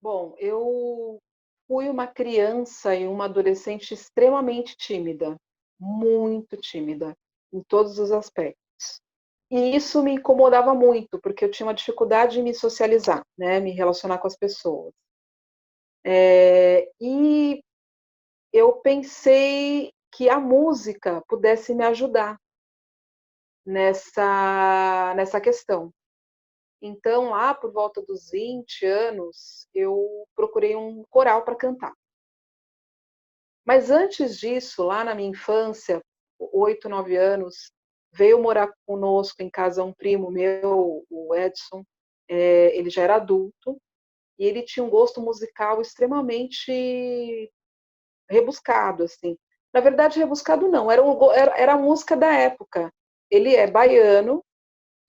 Bom, eu fui uma criança e uma adolescente extremamente tímida, muito tímida, em todos os aspectos. E isso me incomodava muito, porque eu tinha uma dificuldade em me socializar, né, me relacionar com as pessoas. E eu pensei que a música pudesse me ajudar nessa questão. Então, lá por volta dos 20 anos, eu procurei um coral para cantar. Mas antes disso, lá na minha infância, 8, 9 anos, veio morar conosco em casa um primo meu, o Edson. Ele já era adulto e ele tinha um gosto musical extremamente rebuscado, assim. Na verdade, rebuscado não, era a música da época. Ele é baiano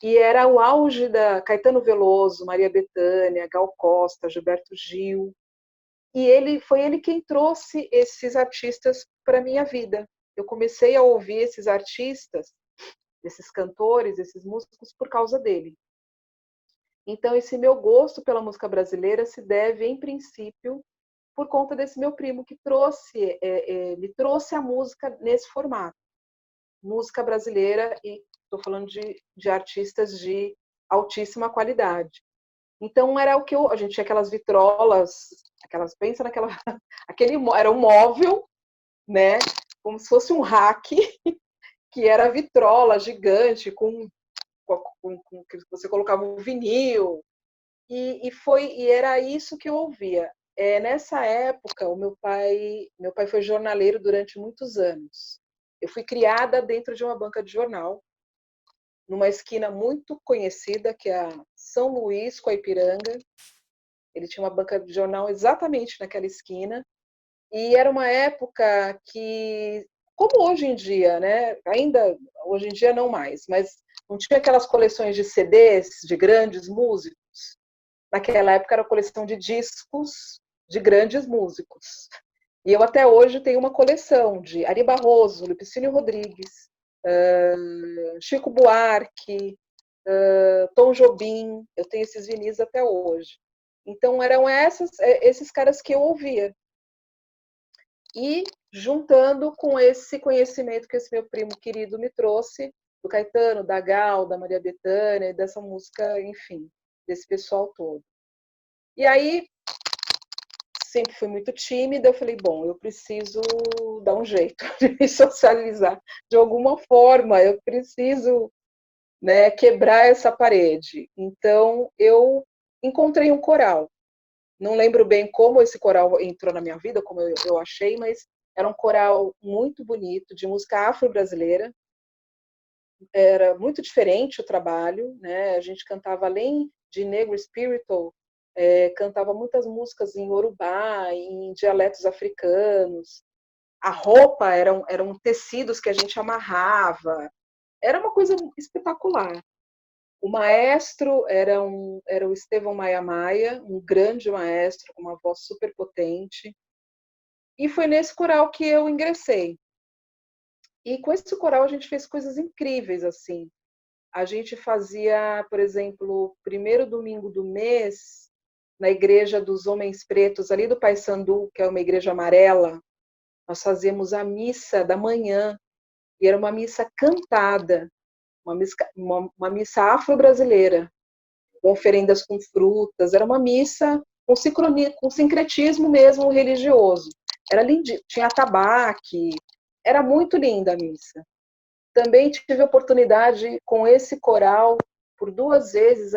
e era o auge da Caetano Veloso, Maria Bethânia, Gal Costa, Gilberto Gil. E foi ele quem trouxe esses artistas para minha vida. Eu comecei a ouvir esses artistas, esses cantores, esses músicos por causa dele. Então, esse meu gosto pela música brasileira se deve, em princípio, por conta desse meu primo que me trouxe a música nesse formato, música brasileira, e estou falando de artistas de altíssima qualidade. Então era o que a gente tinha aquelas vitrolas, aquelas, pensa naquela, era um móvel, né, como se fosse um rack, que era vitrola gigante que você colocava um vinil, e era isso que eu ouvia. Nessa época, meu pai foi jornaleiro durante muitos anos. Eu fui criada dentro de uma banca de jornal, numa esquina muito conhecida, que é a São Luís com a Ipiranga. Ele tinha uma banca de jornal exatamente naquela esquina. E era uma época que, como hoje em dia, né? Ainda hoje em dia não mais, mas não tinha aquelas coleções de CDs de grandes músicos. Naquela época era coleção de discos de grandes músicos. E eu até hoje tenho uma coleção de Ari Barroso, Lupicínio Rodrigues, Chico Buarque, Tom Jobim. Eu tenho esses vinis até hoje. Então eram esses caras que eu ouvia. E juntando com esse conhecimento que esse meu primo querido me trouxe, do Caetano, da Gal, da Maria Bethânia, e dessa música, enfim, desse pessoal todo. E aí, sempre fui muito tímida, eu falei, bom, eu preciso dar um jeito de me socializar de alguma forma, eu preciso, né, quebrar essa parede. Então, eu encontrei um coral. Não lembro bem como esse coral entrou na minha vida, como eu achei, mas era um coral muito bonito, de música afro-brasileira. Era muito diferente o trabalho, né? A gente cantava, além de negro spiritual, cantava muitas músicas em Yorubá, em dialetos africanos. A roupa eram tecidos que a gente amarrava. Era uma coisa espetacular. O maestro era o Estevão Maia Maia, um grande maestro, com uma voz super potente. E foi nesse coral que eu ingressei. E com esse coral a gente fez coisas incríveis, assim. A gente fazia, por exemplo, primeiro domingo do mês, na igreja dos Homens Pretos, ali do Paissandu, que é uma igreja amarela, nós fazíamos a missa da manhã, e era uma missa cantada, uma missa afro-brasileira, com oferendas com frutas, era uma missa com sincretismo mesmo religioso. Era lindíssimo, tinha atabaque, era muito linda a missa. Também tive a oportunidade com esse coral, por 2 vezes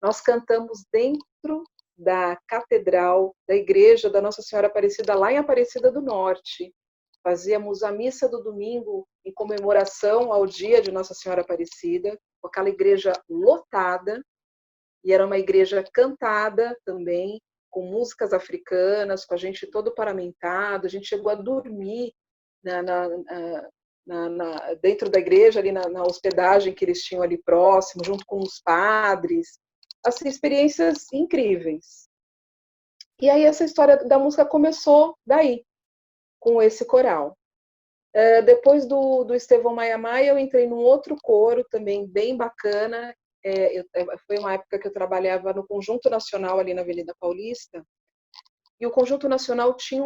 nós cantamos dentro da catedral da igreja da Nossa Senhora Aparecida, lá em Aparecida do Norte. Fazíamos a missa do domingo em comemoração ao dia de Nossa Senhora Aparecida, com aquela igreja lotada, e era uma igreja cantada também, com músicas africanas, com a gente todo paramentado, a gente chegou a dormir dentro da igreja, ali na hospedagem que eles tinham ali próximo, junto com os padres, assim, experiências incríveis. E aí essa história da música começou daí, com esse coral. Depois do Estevão Maia Maia, eu entrei num outro coro também bem bacana, Foi uma época que eu trabalhava no Conjunto Nacional, ali na Avenida Paulista, e o Conjunto Nacional tinha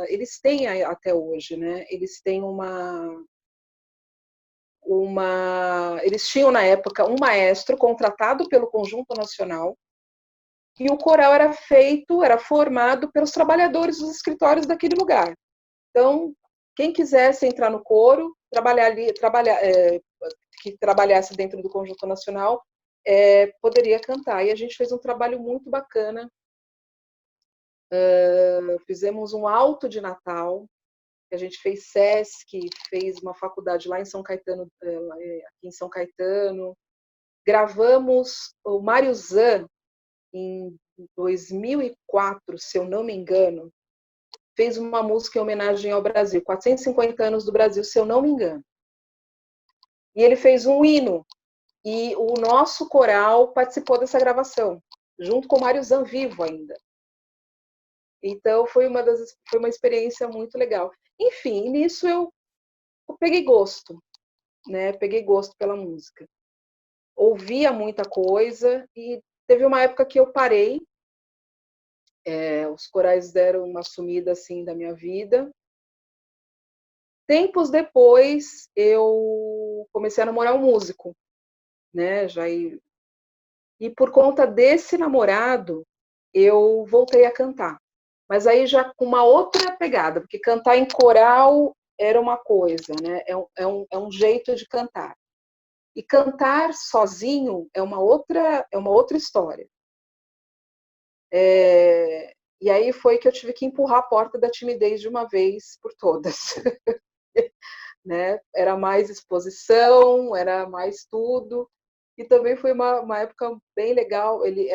eles têm até hoje, né? Eles têm eles tinham na época um maestro contratado pelo Conjunto Nacional, e o coral era formado pelos trabalhadores dos escritórios daquele lugar. Então, quem quisesse entrar no coro, que trabalhasse dentro do Conjunto Nacional, poderia cantar. E a gente fez um trabalho muito bacana. Fizemos um alto de Natal, que a gente fez SESC, fez uma faculdade lá em São Caetano, aqui em São Caetano. Gravamos o Mário Zan em 2004, se eu não me engano, fez uma música em homenagem ao Brasil, 450 anos do Brasil, se eu não me engano. E ele fez um hino, e o nosso coral participou dessa gravação, junto com o Mário Zan vivo ainda. Então foi uma experiência muito legal. Enfim, nisso eu peguei gosto, né? Peguei gosto pela música. Ouvia muita coisa e teve uma época que eu parei. Os corais deram uma sumida assim da minha vida. Tempos depois, eu comecei a namorar um músico, né? E por conta desse namorado, eu voltei a cantar. Mas aí já com uma outra pegada, porque cantar em coral era uma coisa, né? É um jeito de cantar. E cantar sozinho é uma outra história. E aí foi que eu tive que empurrar a porta da timidez de uma vez por todas. Né? Era mais exposição, era mais tudo. E também foi uma época bem legal. Ele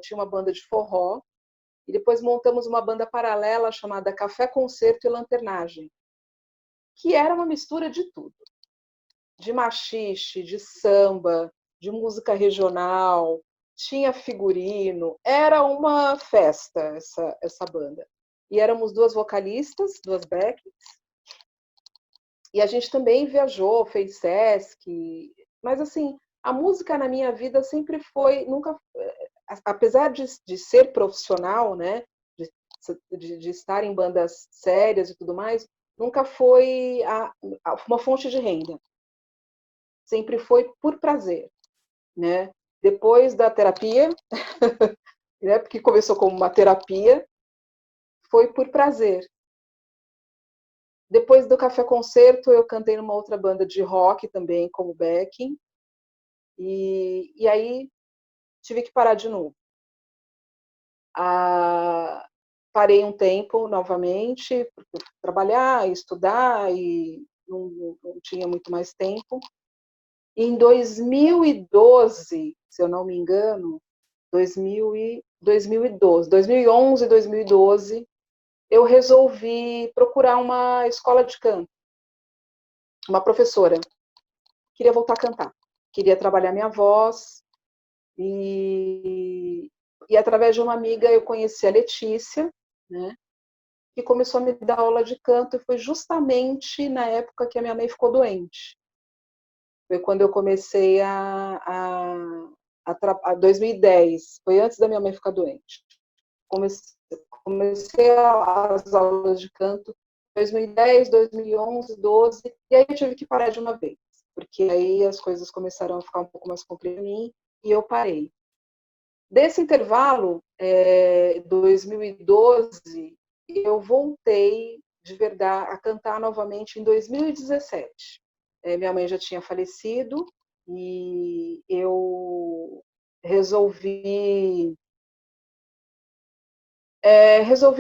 tinha uma banda de forró, e depois montamos uma banda paralela chamada Café Concerto e Lanternagem, que era uma mistura de tudo. De machixe, de samba, de música regional, tinha figurino, era uma festa essa banda. E éramos duas vocalistas, duas backs, e a gente também viajou, fez SESC, mas assim, a música na minha vida sempre foi, nunca, apesar de ser profissional, né, de estar em bandas sérias e tudo mais, nunca foi uma fonte de renda. Sempre foi por prazer, né? Depois da terapia, né, porque começou como uma terapia, foi por prazer. Depois do Café Concerto, eu cantei numa outra banda de rock também, como backing, e aí tive que parar de novo. Parei um tempo novamente, porque trabalhar, estudar, e não tinha muito mais tempo. Em 2012, se eu não me engano, 2011, 2012, eu resolvi procurar uma escola de canto, uma professora. Queria voltar a cantar, queria trabalhar minha voz, e através de uma amiga eu conheci a Letícia, né, que começou a me dar aula de canto, e foi justamente na época que a minha mãe ficou doente. Foi quando eu comecei a 2010, foi antes da minha mãe ficar doente. Comecei as aulas de canto em 2010, 2011, 12, e aí eu tive que parar de uma vez, porque aí as coisas começaram a ficar um pouco mais complicadas para mim, e eu parei. Desse intervalo, 2012, eu voltei de verdade a cantar novamente em 2017. Minha mãe já tinha falecido e eu resolvi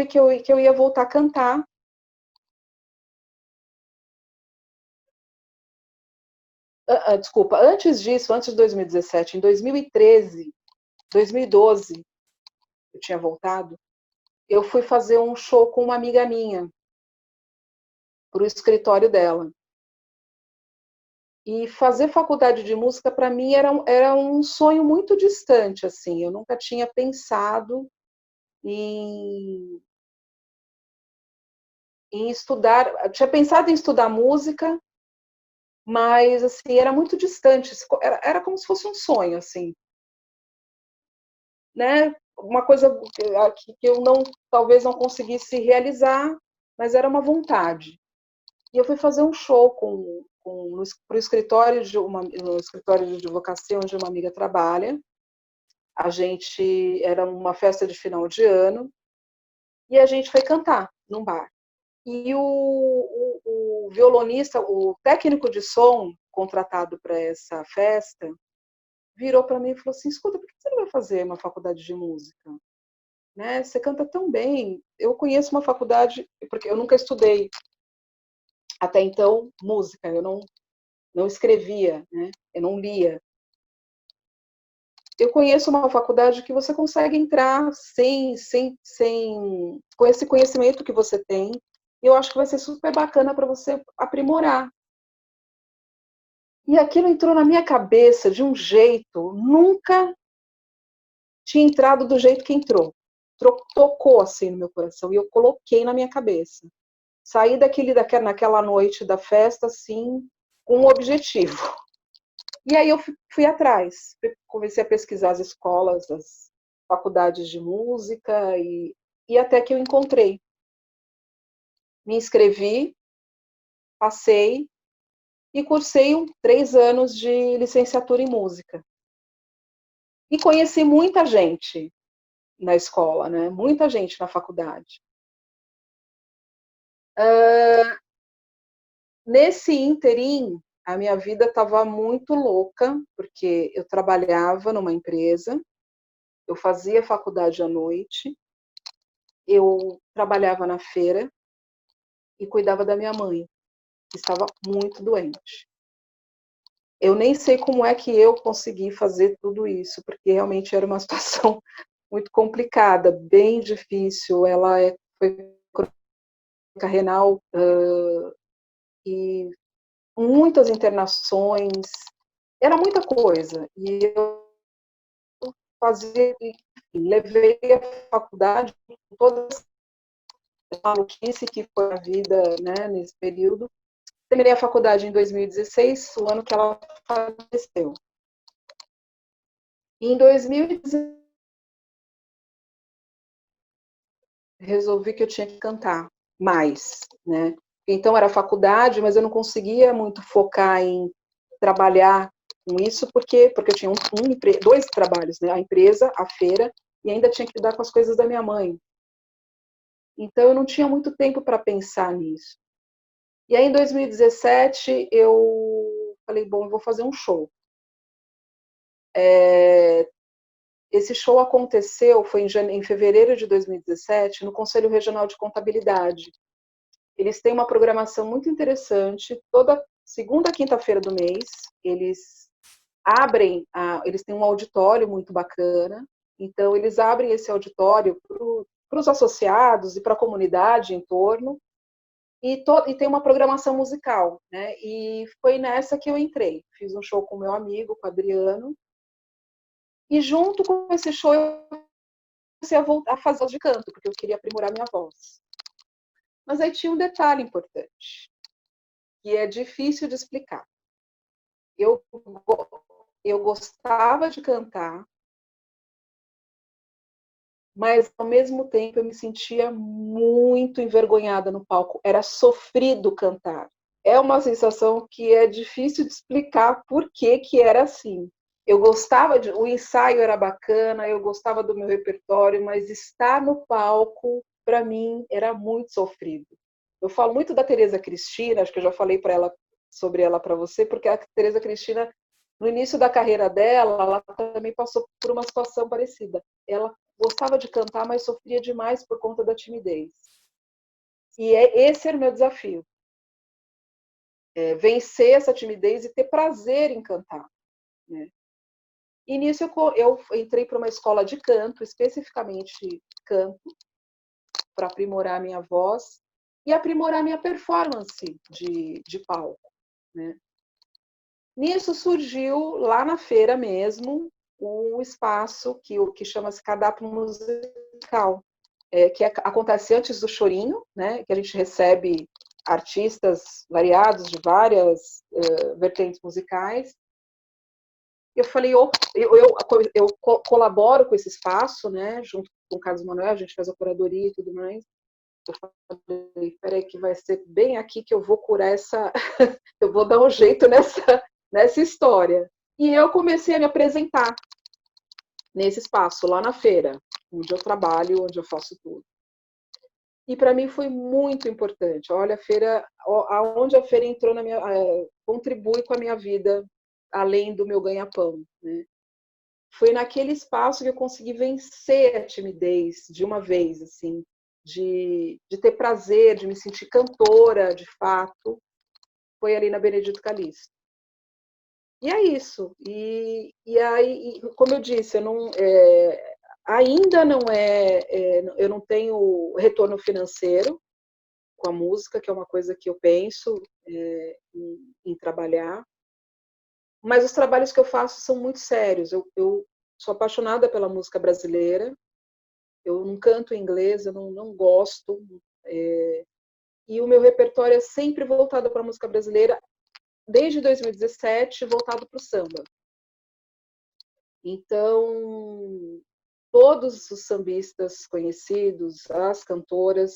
que eu ia voltar a cantar. Desculpa, antes disso, antes de 2017, em 2013, 2012, eu tinha voltado, eu fui fazer um show com uma amiga minha, para o escritório dela. E fazer faculdade de música, para mim, era um sonho muito distante, assim. Eu nunca tinha pensado em, em estudar. Eu tinha pensado em estudar música, mas assim, era muito distante, era como se fosse um sonho, assim, né? Uma coisa que eu não, talvez não conseguisse realizar, mas era uma vontade. E eu fui fazer um show pro escritório no escritório de advocacia onde uma amiga trabalha. A gente era uma festa de final de ano e a gente foi cantar num bar. E o violonista, o técnico de som contratado para essa festa, virou para mim e falou assim: escuta, por que você não vai fazer uma faculdade de música? Né? Você canta tão bem. Eu conheço uma faculdade, porque eu nunca estudei até então música, eu não escrevia, né? Eu não lia. Eu conheço uma faculdade que você consegue entrar com esse conhecimento que você tem. E eu acho que vai ser super bacana para você aprimorar. E aquilo entrou na minha cabeça de um jeito, nunca tinha entrado do jeito que entrou. Tocou assim no meu coração e eu coloquei na minha cabeça. Saí naquela noite da festa, assim, com um objetivo. E aí eu fui atrás, comecei a pesquisar as escolas, as faculdades de música e até que eu encontrei. Me inscrevi, passei e cursei 3 anos de licenciatura em música. E conheci muita gente na escola, né? Muita gente na faculdade. Nesse ínterim, a minha vida estava muito louca, porque eu trabalhava numa empresa, eu fazia faculdade à noite, eu trabalhava na feira e cuidava da minha mãe, que estava muito doente. Eu nem sei como é que eu consegui fazer tudo isso, porque realmente era uma situação muito complicada, bem difícil. Foi crônica renal e muitas internações, era muita coisa. E eu fazia, levei a faculdade com toda a maluquice que foi a vida, né, nesse período. Terminei a faculdade em 2016, o ano que ela faleceu. E em 2016, resolvi que eu tinha que cantar mais, né? Então era faculdade, mas eu não conseguia muito focar em trabalhar com isso, porque eu tinha 2 trabalhos, né? A empresa, a feira, e ainda tinha que lidar com as coisas da minha mãe. Então eu não tinha muito tempo para pensar nisso. E aí em 2017 eu falei, bom, eu vou fazer um show. Esse show aconteceu, foi em fevereiro de 2017, no Conselho Regional de Contabilidade. Eles têm uma programação muito interessante, toda segunda quinta-feira do mês, eles eles têm um auditório muito bacana, então eles abrem esse auditório para os associados e para a comunidade em torno, e tem uma programação musical, né? E foi nessa que eu entrei. Fiz um show com meu amigo, com o Adriano, e junto com esse show eu comecei a voltar a fazer voz de canto, porque eu queria aprimorar minha voz. Mas aí tinha um detalhe importante, que é difícil de explicar. Eu, eu gostava de cantar, mas ao mesmo tempo eu me sentia muito envergonhada no palco. Era sofrido cantar. É uma sensação que é difícil de explicar por que que era assim. Eu gostava o ensaio era bacana, eu gostava do meu repertório, mas estar no palco para mim era muito sofrido. Eu falo muito da Tereza Cristina, acho que eu já falei para ela sobre ela para você, porque a Tereza Cristina no início da carreira dela, ela também passou por uma situação parecida. Ela gostava de cantar, mas sofria demais por conta da timidez. E esse era o meu desafio. Vencer essa timidez e ter prazer em cantar. Né? E nisso eu entrei para uma escola de canto, especificamente canto, para aprimorar a minha voz e aprimorar a minha performance de palco. Né? Nisso surgiu, lá na feira mesmo, um espaço que chama-se Cardápio Musical, que acontece antes do chorinho, né, que a gente recebe artistas variados de várias vertentes musicais. Eu falei, eu colaboro com esse espaço, né, junto com o Carlos Manuel, a gente faz a curadoria e tudo mais. Eu falei, peraí, que vai ser bem aqui que eu vou curar essa, eu vou dar um jeito nessa história. E eu comecei a me apresentar nesse espaço, lá na feira, onde eu trabalho, onde eu faço tudo. E para mim foi muito importante. Olha, a feira, aonde a feira entrou na minha, contribui com a minha vida, além do meu ganha-pão, né? Foi naquele espaço que eu consegui vencer a timidez de uma vez, assim, de ter prazer, de me sentir cantora, de fato. Foi ali na Benedito Calixto. E é isso. E aí, como eu disse, eu não, ainda não eu não tenho retorno financeiro com a música, que é uma coisa que eu penso em trabalhar. Mas os trabalhos que eu faço são muito sérios. Eu sou apaixonada pela música brasileira. Eu não canto em inglês, eu não gosto. E o meu repertório é sempre voltado para a música brasileira, desde 2017, voltado para o samba. Então, todos os sambistas conhecidos, as cantoras,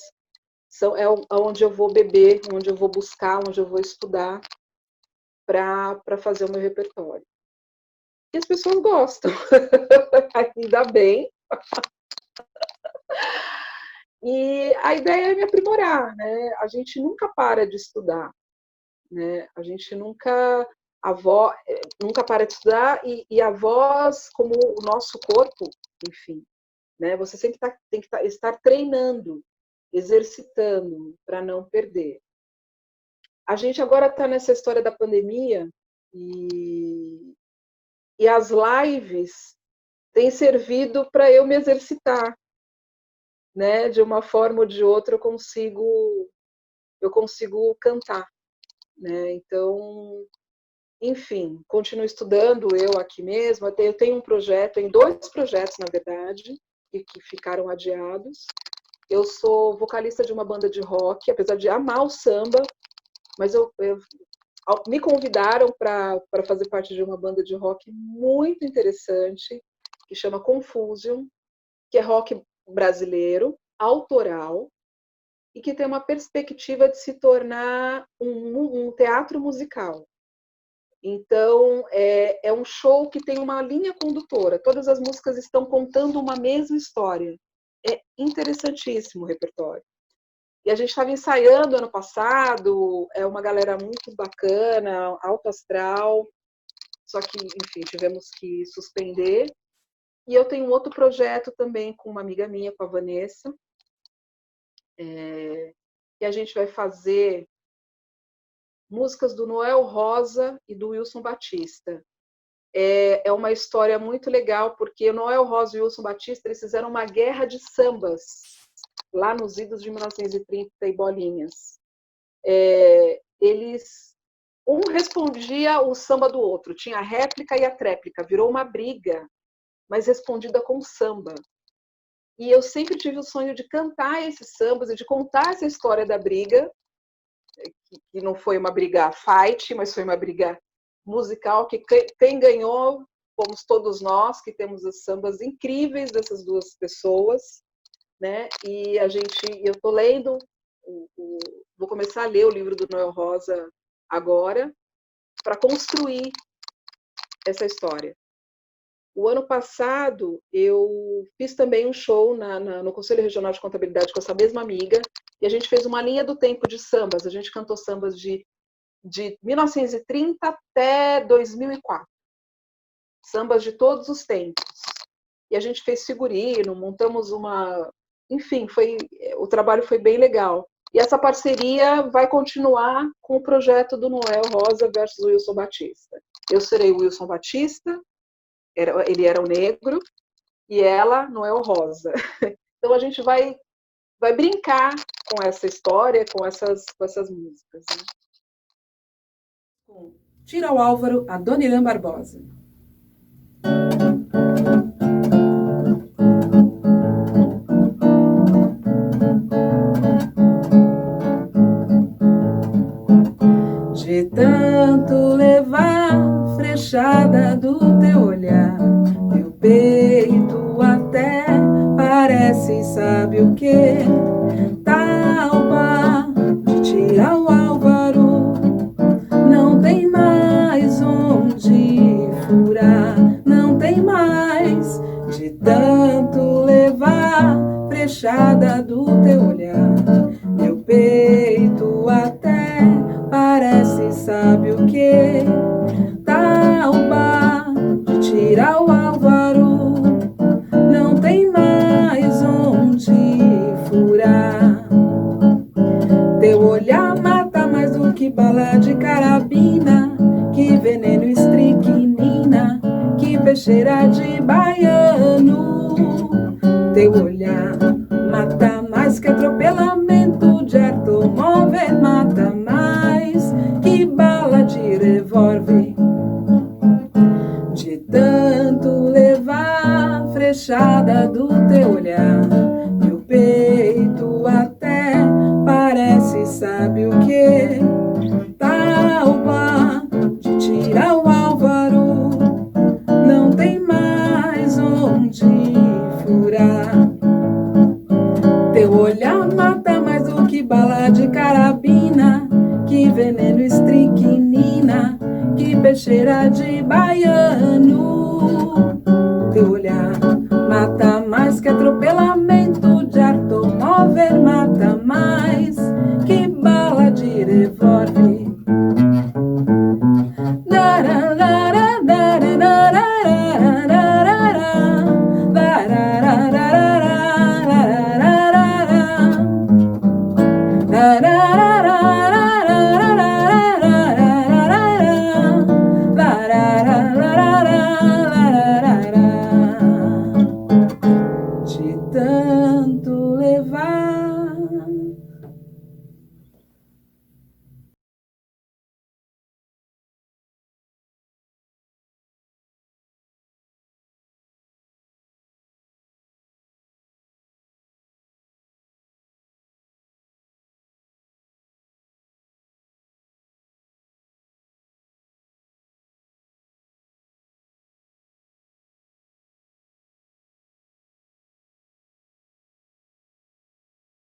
é onde eu vou beber, onde eu vou buscar, onde eu vou estudar para fazer o meu repertório. E as pessoas gostam, ainda bem. E a ideia é me aprimorar, né? A gente nunca para de estudar, né? A gente nunca nunca para de estudar e a voz, como o nosso corpo, enfim, né? Você sempre tem que estar treinando, exercitando para não perder. A gente agora está nessa história da pandemia e as lives têm servido para eu me exercitar, né? De uma forma ou de outra eu consigo cantar, né? Então, enfim, continuo estudando eu aqui mesmo. Eu tenho um projeto, tenho 2 projetos, na verdade, que ficaram adiados. Eu sou vocalista de uma banda de rock, apesar de amar o samba, mas me convidaram para fazer parte de uma banda de rock muito interessante, que chama Confusion, que é rock brasileiro, autoral, e que tem uma perspectiva de se tornar um teatro musical. Então, é um show que tem uma linha condutora. Todas as músicas estão contando uma mesma história. É interessantíssimo o repertório. E a gente estava ensaiando ano passado, é uma galera muito bacana, alto astral, só que, enfim, tivemos que suspender. E eu tenho um outro projeto também com uma amiga minha, com a Vanessa, que a gente vai fazer músicas do Noel Rosa e do Wilson Batista. É uma história muito legal, porque o Noel Rosa e o Wilson Batista eles fizeram uma guerra de sambas lá nos idos de 1930 e bolinhas. Um respondia o samba do outro, tinha a réplica e a tréplica, virou uma briga, mas respondida com samba. E eu sempre tive o sonho de cantar esses sambas e de contar essa história da briga, que não foi uma briga fight, mas foi uma briga musical, que quem ganhou fomos todos nós, que temos as sambas incríveis dessas 2 pessoas, né? E eu estou lendo, vou começar a ler o livro do Noel Rosa agora, para construir essa história. O ano passado, eu fiz também um show no Conselho Regional de Contabilidade com essa mesma amiga, e a gente fez uma linha do tempo de sambas. A gente cantou sambas de 1930 até 2004. Sambas de todos os tempos. E a gente fez figurino, montamos uma... Enfim, o trabalho foi bem legal. E essa parceria vai continuar com o projeto do Noel Rosa versus Wilson Batista. Eu serei o Wilson Batista, ele era o negro, e ela, Noel Rosa. Então a gente vai brincar com essa história, com essas músicas. Né? Tira o Álvaro, a Dona Irã Barbosa. frechada do teu olhar. Meu peito até parece, sabe o que? Tauba de tirar o Álvaro. Não tem mais onde furar, não tem mais de tanto levar frechada do teu olhar. Meu peito até parece, sabe o que? Tauba de tirar o Álvaro. Não tem mais onde furar. Teu olhar mata mais do que bala de carabina, que veneno estricnina, que peixeira de baiano. Teu olhar mata mais que atropelamento de automóvel, mata mais que bala de revólver. De tanto levar frechada do teu olhar, meu peito até parece, sabe o que? Tauba de tirar o Álvaro. Não tem mais onde furar. Teu olhar mata mais do que bala de carabina, que veneno estricnina, que peixeira de baiano. Teu olhar mata mais que atropelamento